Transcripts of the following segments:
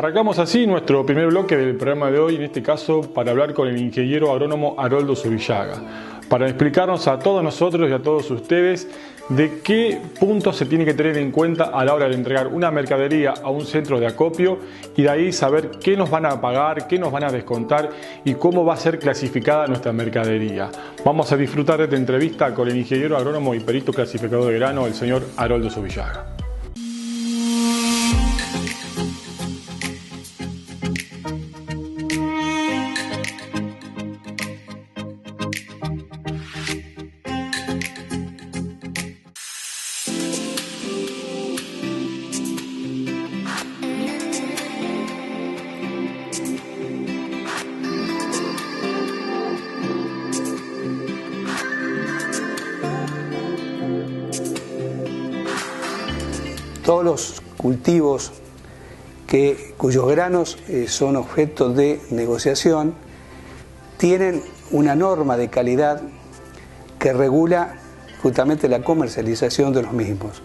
Arrancamos así nuestro primer bloque del programa de hoy, en este caso para hablar con el ingeniero agrónomo Haroldo Zubillaga, para explicarnos a todos nosotros y a todos ustedes de qué puntos se tiene que tener en cuenta a la hora de entregar una mercadería a un centro de acopio y de ahí saber qué nos van a pagar, qué nos van a descontar y cómo va a ser clasificada nuestra mercadería. Vamos a disfrutar de esta entrevista con el ingeniero agrónomo y perito clasificador de grano, el señor Haroldo Zubillaga. Todos los cultivos cuyos granos son objeto de negociación tienen una norma de calidad que regula justamente la comercialización de los mismos.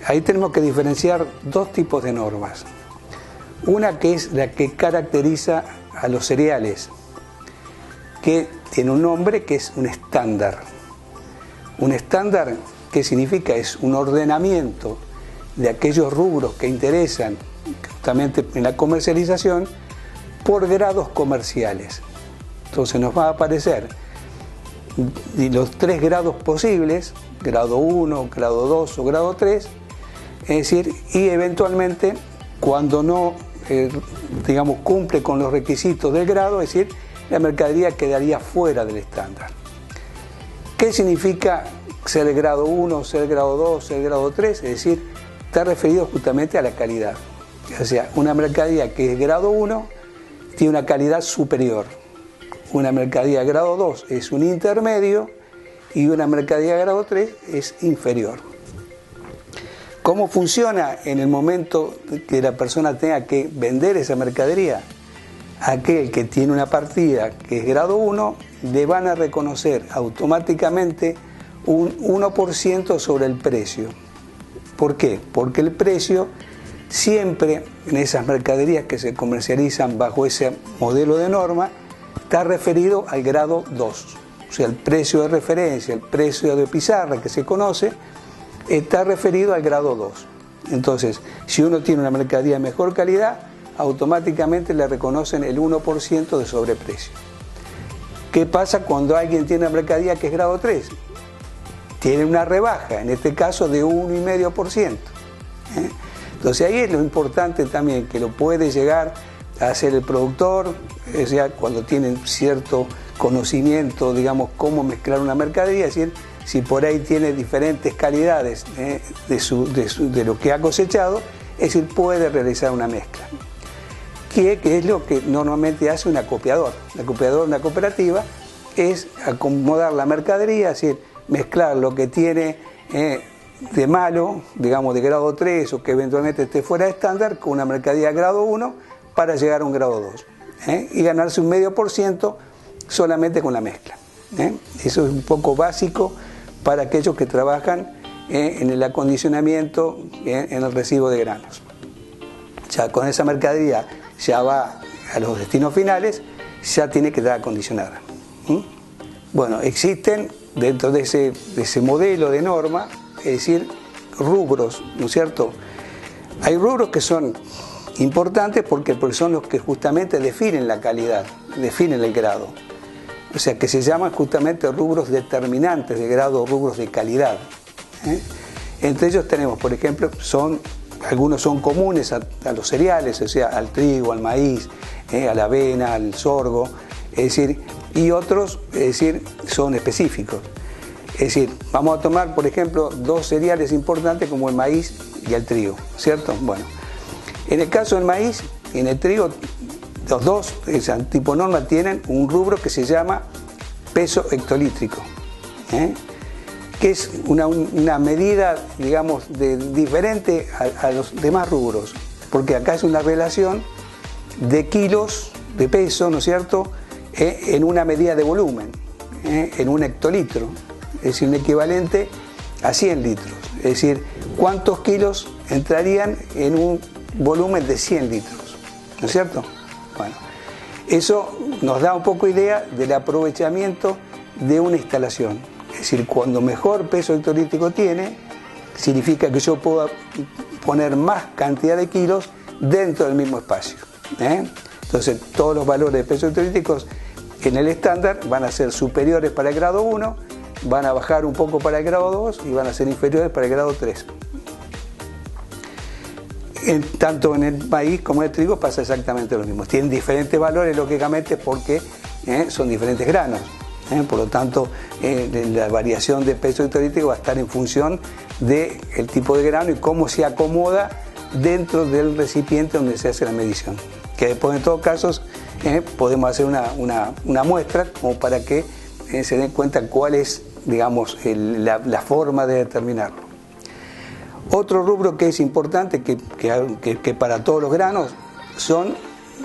Ahí tenemos que diferenciar dos tipos de normas. Una que es la que caracteriza a los cereales, que tiene un nombre que es un estándar. Un estándar, ¿qué significa? Es un ordenamiento de aquellos rubros que interesan justamente en la comercialización por grados comerciales. Entonces nos va a aparecer los 3 grados posibles, grado 1, grado 2 o grado 3, es decir, y eventualmente cuando no cumple con los requisitos del grado, es decir, la mercadería quedaría fuera del estándar. ¿Qué significa ser grado 1, ser grado 2, ser grado 3? Es decir, está referido justamente a la calidad. O sea, una mercadería que es grado 1 tiene una calidad superior. Una mercadería grado 2 es un intermedio y una mercadería grado 3 es inferior. ¿Cómo funciona en el momento que la persona tenga que vender esa mercadería? Aquel que tiene una partida que es grado 1 le van a reconocer automáticamente un 1% sobre el precio. ¿Por qué? Porque el precio siempre en esas mercaderías que se comercializan bajo ese modelo de norma está referido al grado 2. O sea, el precio de referencia, el precio de pizarra que se conoce, está referido al grado 2. Entonces, si uno tiene una mercadería de mejor calidad, automáticamente le reconocen el 1% de sobreprecio. ¿Qué pasa cuando alguien tiene una mercadería que es grado 3? Tiene una rebaja, en este caso de 1,5%. Entonces ahí es lo importante también, que lo puede llegar a hacer el productor, o sea, cuando tienen cierto conocimiento, digamos, cómo mezclar una mercadería, es decir, si por ahí tiene diferentes calidades de lo que ha cosechado, es decir, puede realizar una mezcla. Que es lo que normalmente hace un acopiador. El acopiador de una cooperativa es acomodar la mercadería, es decir, mezclar lo que tiene de malo, digamos de grado 3 o que eventualmente esté fuera de estándar, con una mercadería grado 1 para llegar a un grado 2 y ganarse un 0,5% solamente con la mezcla. Eso es un poco básico para aquellos que trabajan en el acondicionamiento, en el recibo de granos. Ya con esa mercadería ya va a los destinos finales, ya tiene que estar acondicionada. Bueno, existen dentro de ese modelo de norma, es decir, rubros, ¿no es cierto? Hay rubros que son importantes porque son los que justamente definen la calidad, definen el grado. O sea, que se llaman justamente rubros determinantes de grado, rubros de calidad. Entre ellos tenemos, por ejemplo, algunos son comunes a los cereales, o sea, al trigo, al maíz, a la avena, al sorgo, es decir, y otros, es decir, son específicos. Es decir, vamos a tomar, por ejemplo, 2 cereales importantes como el maíz y el trigo, ¿cierto? Bueno, en el caso del maíz y en el trigo, los dos, ese tipo norma, tienen un rubro que se llama peso hectolítrico, que es una medida, digamos, diferente a los demás rubros, porque acá es una relación de kilos de peso, ¿no es cierto?, en una medida de volumen, en un hectolitro, es decir, un equivalente a 100 litros. Es decir, ¿cuántos kilos entrarían en un volumen de 100 litros, ¿no es cierto? Bueno, eso nos da un poco idea del aprovechamiento de una instalación. Es decir, cuando mejor peso hectolítrico tiene, significa que yo puedo poner más cantidad de kilos dentro del mismo espacio. Entonces, todos los valores de peso hectolítricos en el estándar van a ser superiores para el grado 1, van a bajar un poco para el grado 2 y van a ser inferiores para el grado 3. Tanto en el maíz como en el trigo pasa exactamente lo mismo. Tienen diferentes valores, lógicamente, porque son diferentes granos. Por lo tanto, la variación de peso hectolítrico va a estar en función del tipo de grano y cómo se acomoda dentro del recipiente donde se hace la medición. Que después, en todos casos, podemos hacer una muestra como para que se den cuenta cuál es, digamos, la forma de determinarlo. Otro rubro que es importante, que para todos los granos, son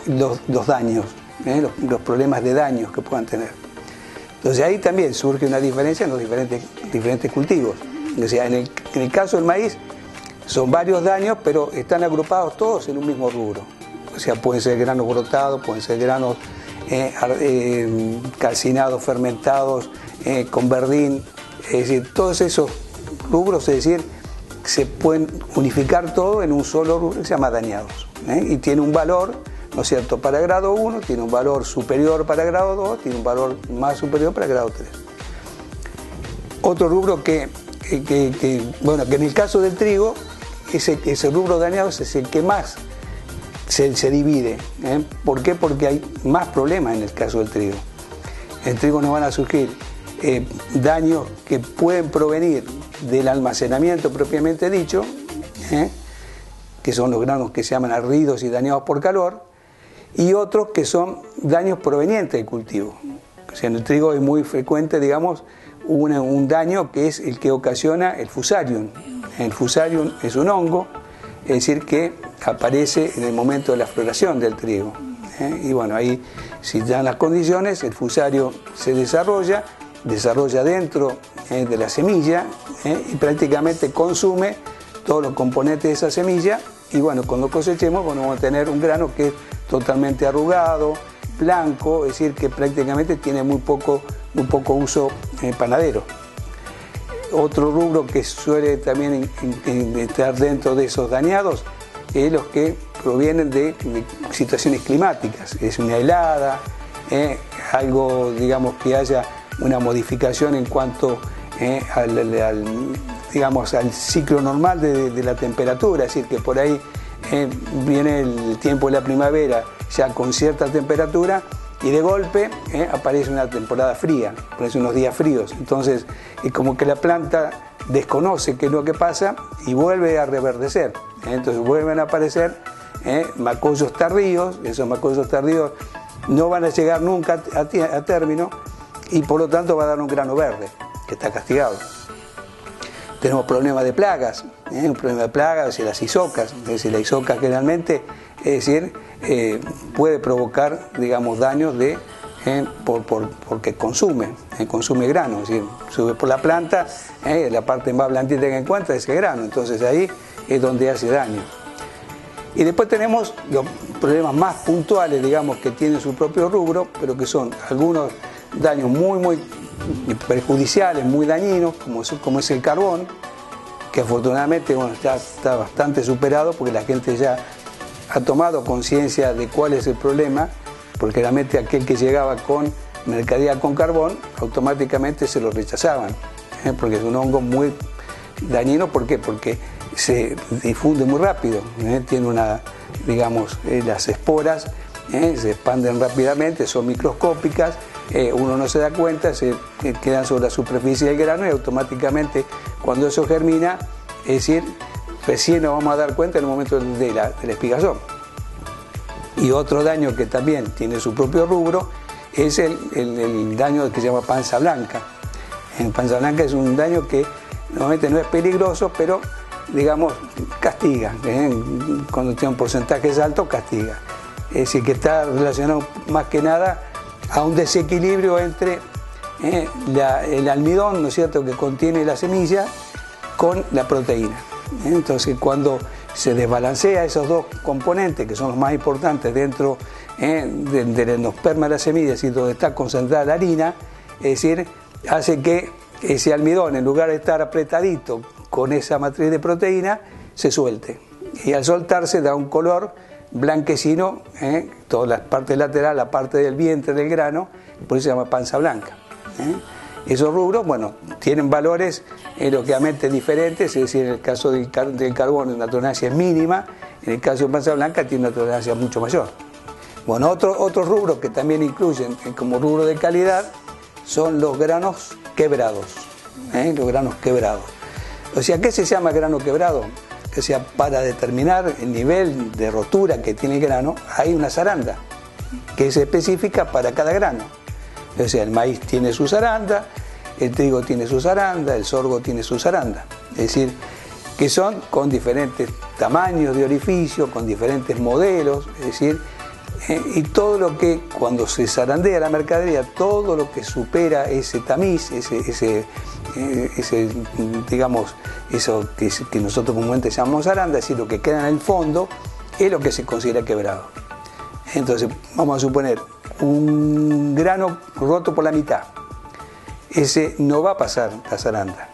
los daños, los problemas de daños que puedan tener. Entonces ahí también surge una diferencia en los diferentes cultivos. O sea, en el caso del maíz son varios daños, pero están agrupados todos en un mismo rubro. O sea, pueden ser granos brotados, pueden ser granos calcinados, fermentados, con verdín. Es decir, todos esos rubros, es decir, se pueden unificar todo en un solo rubro que se llama dañados. Y tiene un valor, ¿no es cierto?, para grado 1, tiene un valor superior para grado 2, tiene un valor más superior para grado 3. Otro rubro que en el caso del trigo, ese rubro dañados es el que más se divide. ¿Por qué? Porque hay más problemas en el caso del trigo. En el trigo nos van a surgir daños que pueden provenir del almacenamiento propiamente dicho, que son los granos que se llaman ardidos y dañados por calor, y otros que son daños provenientes del cultivo. O sea, en el trigo es muy frecuente, digamos, un daño que es el que ocasiona el fusarium. El fusarium es un hongo, es decir, que aparece en el momento de la floración del trigo. Y bueno, ahí, si dan las condiciones, el fusario se desarrolla dentro de la semilla y prácticamente consume todos los componentes de esa semilla. Y bueno, cuando cosechemos, vamos a tener un grano que es totalmente arrugado, blanco, es decir, que prácticamente tiene muy poco uso panadero. Otro rubro que suele también estar dentro de esos dañados es los que provienen de situaciones climáticas, es una helada, algo, digamos, que haya una modificación en cuanto al ciclo normal de la temperatura, es decir, que por ahí viene el tiempo de la primavera ya con cierta temperatura y de golpe aparece una temporada fría, aparecen unos días fríos. Entonces es como que la planta desconoce qué es lo que pasa y vuelve a reverdecer. Entonces vuelven a aparecer macollos tardíos. Esos macollos tardíos no van a llegar nunca a término y por lo tanto va a dar un grano verde que está castigado. Tenemos problemas de plagas, un problema de plagas, es decir, las isocas. Es decir, la isoca generalmente, es decir, puede provocar, digamos, daños porque consume grano, es decir, sube por la planta, la parte más blandita que encuentra es el grano, entonces ahí es donde hace daño. Y después tenemos los problemas más puntuales, digamos, que tienen su propio rubro, pero que son algunos daños muy perjudiciales, muy dañinos, como es el carbón, que afortunadamente está bastante superado porque la gente ya ha tomado conciencia de cuál es el problema, porque realmente aquel que llegaba con mercadería con carbón, automáticamente se lo rechazaban, porque es un hongo muy dañino. ¿Por qué? Porque se difunde muy rápido, tiene las esporas se expanden rápidamente, son microscópicas, uno no se da cuenta, se quedan sobre la superficie del grano y automáticamente cuando eso germina, es decir, recién nos vamos a dar cuenta en el momento de la espigación. Y otro daño que también tiene su propio rubro es el daño que se llama panza blanca. En panza blanca es un daño que normalmente no es peligroso, pero digamos castiga, cuando tiene un porcentaje alto castiga. Es decir, que está relacionado más que nada a un desequilibrio entre el almidón, ¿no es cierto?, que contiene la semilla con la proteína. Entonces, cuando se desbalancea esos dos componentes que son los más importantes dentro del endosperma de la semilla, es decir, donde está concentrada la harina, es decir, hace que ese almidón, en lugar de estar apretadito con esa matriz de proteína, se suelte. Y al soltarse da un color blanquecino, toda la parte lateral, la parte del vientre del grano, por eso se llama panza blanca. Esos rubros, bueno, tienen valores lógicamente diferentes, es decir, en el caso del carbono la tolerancia es mínima, en el caso de panza blanca tiene una tolerancia mucho mayor. Bueno, otros rubros que también incluyen como rubro de calidad son los granos quebrados, los granos quebrados. O sea, ¿qué se llama grano quebrado? O sea, para determinar el nivel de rotura que tiene el grano, hay una zaranda que es específica para cada grano. O sea, el maíz tiene su zaranda, el trigo tiene su zaranda, el sorgo tiene su zaranda. Es decir, que son con diferentes tamaños de orificio, con diferentes modelos, es decir, y todo lo que, cuando se zarandea la mercadería, todo lo que supera ese tamiz, digamos, eso que nosotros comúnmente llamamos zaranda, es decir, lo que queda en el fondo, es lo que se considera quebrado. Entonces, vamos a suponer un grano roto por la mitad. Ese no va a pasar la zaranda,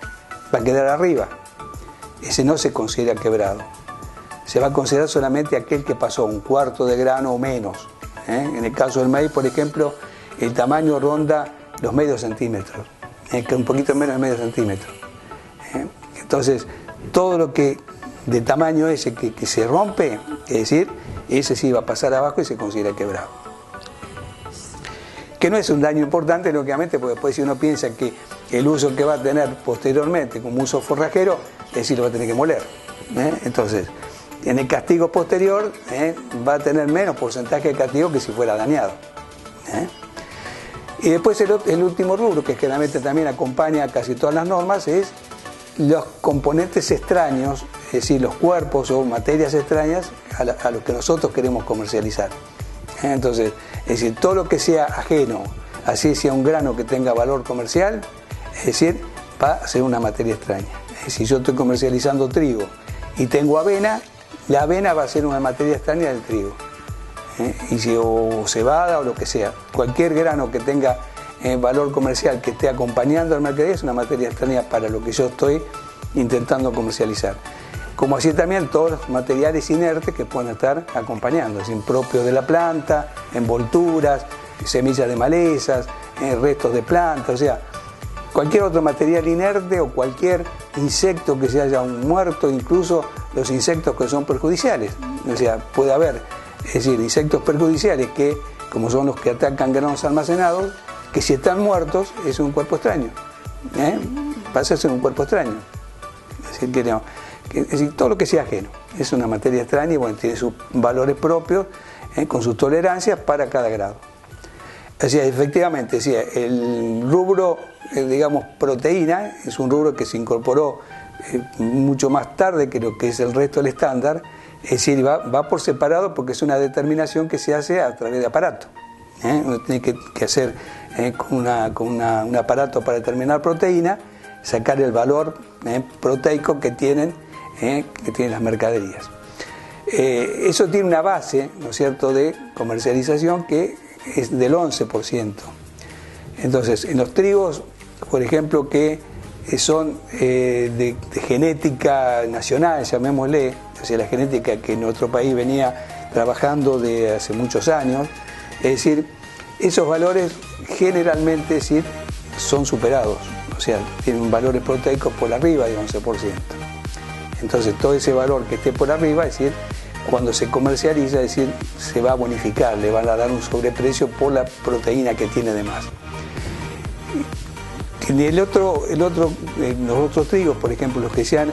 va a quedar arriba. Ese no se considera quebrado. Se va a considerar solamente aquel que pasó un cuarto de grano o menos. En el caso del maíz, por ejemplo, el tamaño ronda los medio centímetros, que un poquito menos de medio centímetro. Entonces, todo lo que de tamaño ese que se rompe, es decir, ese sí va a pasar abajo y se considera quebrado. Que no es un daño importante, lógicamente, porque después si uno piensa que el uso que va a tener posteriormente como uso forrajero, es decir, lo va a tener que moler. Entonces, en el castigo posterior va a tener menos porcentaje de castigo que si fuera dañado. Y después el último rubro, que generalmente también acompaña casi todas las normas, es los componentes extraños, es decir, los cuerpos o materias extrañas a los que nosotros queremos comercializar. Entonces, es decir, todo lo que sea ajeno, así sea un grano que tenga valor comercial, es decir, va a ser una materia extraña. Si yo estoy comercializando trigo y tengo avena, la avena va a ser una materia extraña del trigo. Y si o cebada o lo que sea, cualquier grano que tenga valor comercial que esté acompañando al mercadería es una materia extraña para lo que yo estoy intentando comercializar. Como así también todos los materiales inertes que pueden estar acompañando, es impropios de la planta, envolturas, semillas de malezas, restos de plantas, o sea, cualquier otro material inerte o cualquier insecto que se haya muerto, incluso los insectos que son perjudiciales. O sea, puede haber, es decir, insectos perjudiciales que, como son los que atacan granos almacenados, que si están muertos es un cuerpo extraño. Pasa a ser un cuerpo extraño. Es decir, que no. Es decir, todo lo que sea ajeno es una materia extraña y bueno, tiene sus valores propios con sus tolerancias para cada grado. O sea, efectivamente, sí, el rubro, digamos, proteína, es un rubro que se incorporó mucho más tarde que lo que es el resto del estándar, es decir, va por separado porque es una determinación que se hace a través de aparato. Uno tiene que hacer con un aparato para determinar proteína, sacar el valor proteico que tienen las mercaderías. Eso tiene una base, ¿no es cierto?, de comercialización que es del 11%. Entonces, en los trigos, por ejemplo, que son de genética nacional, llamémosle, o sea, la genética que en nuestro país venía trabajando de hace muchos años, es decir, esos valores generalmente son superados, o sea, tienen valores proteicos por arriba del 11%. Entonces, todo ese valor que esté por arriba, es decir, cuando se comercializa, es decir, se va a bonificar, le van a dar un sobreprecio por la proteína que tiene de más. Los otros trigos, por ejemplo, los que se han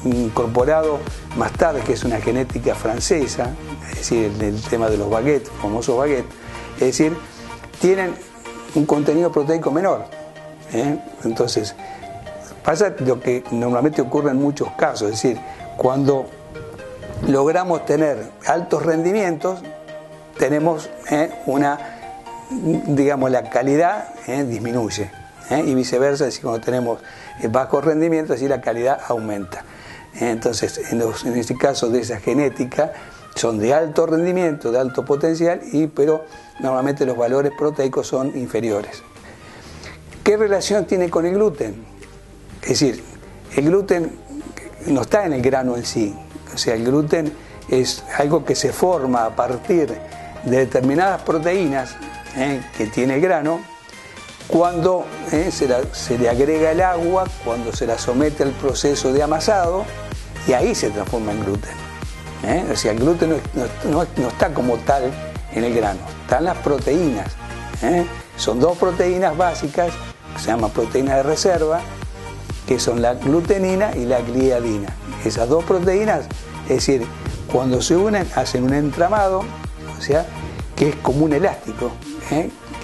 incorporado más tarde, que es una genética francesa, es decir, el tema de los baguettes, famosos baguettes, es decir, tienen un contenido proteico menor. Entonces, pasa lo que normalmente ocurre en muchos casos, es decir, cuando logramos tener altos rendimientos, tenemos la calidad disminuye. Y viceversa, es decir, cuando tenemos bajos rendimientos, así la calidad aumenta. Entonces, en este caso de esa genética, son de alto rendimiento, de alto potencial, pero normalmente los valores proteicos son inferiores. ¿Qué relación tiene con el gluten? Es decir, el gluten no está en el grano en sí. O sea, el gluten es algo que se forma a partir de determinadas proteínas que tiene el grano cuando se le agrega el agua, cuando se la somete al proceso de amasado, y ahí se transforma en gluten. O sea, el gluten no está como tal en el grano, están las proteínas. Son dos proteínas básicas que se llaman proteínas de reserva, que son la glutenina y la gliadina. Esas dos proteínas, es decir, cuando se unen hacen un entramado, o sea, que es como un elástico,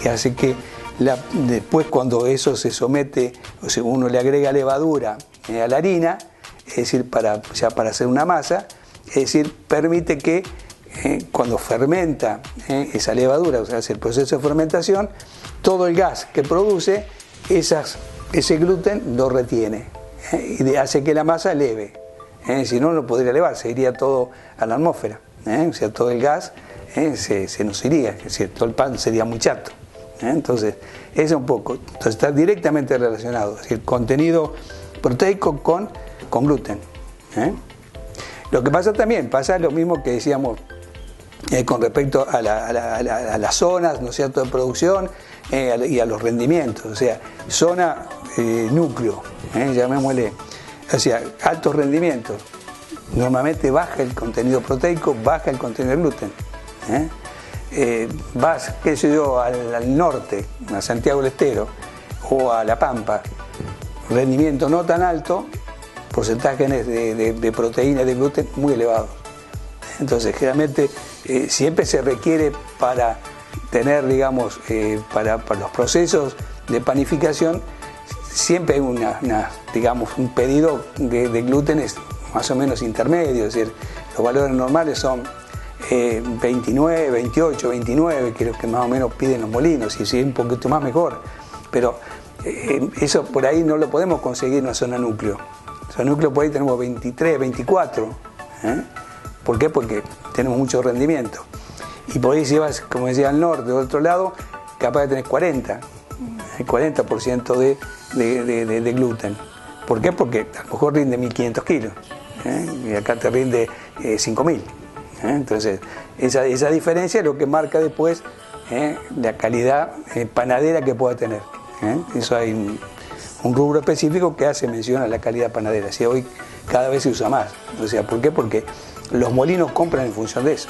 que hace que después cuando eso se somete, o sea, uno le agrega levadura a la harina, es decir, para hacer una masa, es decir, permite que cuando fermenta esa levadura, o sea, hace el proceso de fermentación, todo el gas que produce, ese gluten lo retiene y hace que la masa eleve. Si no, no podría elevar, se iría todo a la atmósfera. O sea, todo el gas se nos iría, es decir, todo el pan sería muy chato. Entonces, eso es un poco. Entonces, está directamente relacionado, es decir, contenido proteico con gluten. Lo que pasa lo mismo que decíamos con respecto a las zonas, ¿no es cierto?, de producción y a los rendimientos. O sea, zona núcleo, llamémosle, o sea, altos rendimientos. Normalmente baja el contenido proteico, baja el contenido de gluten. Vas, qué sé yo, al norte, a Santiago del Estero o a La Pampa, rendimiento no tan alto, porcentajes de proteína y de gluten muy elevados. Entonces, generalmente siempre se requiere para tener, digamos, para los procesos de panificación, siempre hay digamos, un pedido de glútenes más o menos intermedio, es decir, los valores normales son 29, 28, 29, que es lo que más o menos piden los molinos, y si es un poquito más mejor, pero eso por ahí no lo podemos conseguir en la zona núcleo. En la zona núcleo por ahí tenemos 23, 24, ¿por qué? Porque tenemos mucho rendimiento, y por ahí si vas, como decía, al norte, del otro lado, capaz de tener 40% de gluten. ¿Por qué? Porque a lo mejor rinde 1.500 kilos, y acá te rinde 5.000. Entonces, esa diferencia es lo que marca después la calidad panadera que pueda tener. Eso hay un rubro específico que hace mención a la calidad panadera. Si hoy cada vez se usa más. O sea, ¿por qué? Porque los molinos compran en función de eso.